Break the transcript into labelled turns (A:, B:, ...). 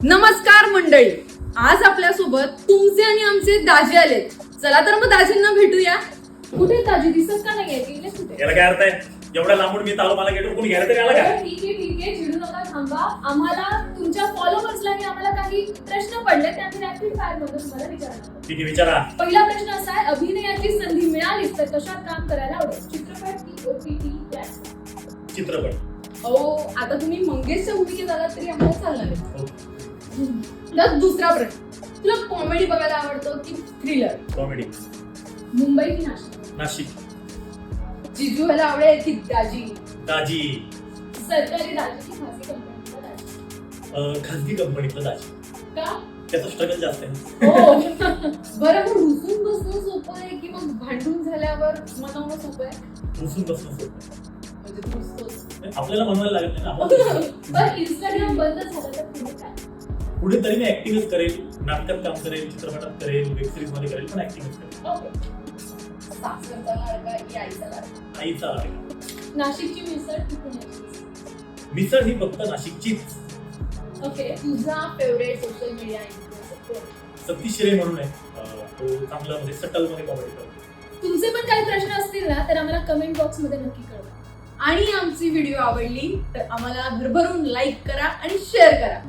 A: नमस्कार मंडळी, आज आपल्या सोबत तुमचे आणि आमचे दाजी आलेत. चला तर मग दाजींना भेटूया. कुठे दाजी दिसत का नाहीये? गेले कुठे?
B: याला काय अर्थ आहे? एवढ्या लांबून मी चालू मला गेटवर कोणी घ्यायला तरी आला का?
C: ठीक आहे चिडू नका, थांबा. आम्हाला तुमच्या फॉलोअर्सलाही आम्हाला काही प्रश्न पडले ते आम्ही रॅपिड फायर मध्ये तुम्हाला विचारणार.
B: ठीक आहे, विचारा.
C: पहिला प्रश्न असा आहे, अभिनयाची संधी मिळालीच तर कशात काम करायला आवडेल? चित्रपट की OTT प्लॅटफॉर्म?
B: चित्रपट.
A: अहो, आता तुम्ही मंगेशच्या भूमिकेत आलात तरी आम्हाला चालणार आहे.
B: हो.
A: तर दुसरा प्रश्न, तुला कॉमेडी बघायला आवडतो की थ्रिलर?
B: कॉमेडी.
C: मुंबई की नाशिक?
B: नाशिक.
A: जिजू व्हायला आवडेल की दाजी?
B: दाजी.
C: सरकारी दाजी की खासगी कंपनीतला दाजी?
B: खाजगी कंपनीतलं दाजी.
C: का?
B: त्याचं स्ट्रगल जास्त आहे.
A: हो. बरं, मग रुसून बसणं सोपं आहे की मग भांडून झाल्यावर मनवणं सोपं आहे?
B: रुसून बसणं सोपं.
A: म्हणजे तू रुसतोस.
B: आपल्याला बनवायला लागत नाही ना आपण.
C: पण इंस्टाग्राम बंद झालं तर पुढे काय?
B: पुढे तरी मी ऍक्टिंगच करेल, नाटकात काम करेल, चित्रपटात करेल, वेब सिरीज मध्ये करेल, पण ऍक्टिंगच करेल.
C: ओके.
A: सासरचा लाडका की आईचा लाडका?
B: आईचा आहे.
C: नाशिकची मिसळ की पुण्याची?
B: मिसळ ही फक्त नाशिकचीच.
C: ओके.
A: तुझा favourite social media influencer?
B: Satish रे म्हणून आहे. तो चांगला म्हणजे सटल मध्ये कॉमेडी करतो.
C: तुमचे पण काही प्रश्न असतील ना तर आम्हाला कमेंट बॉक्स मध्ये नक्की कळवा.
A: आणि आमची व्हिडिओ आवडली तर आम्हाला भरभरून लाईक करा आणि शेअर करा.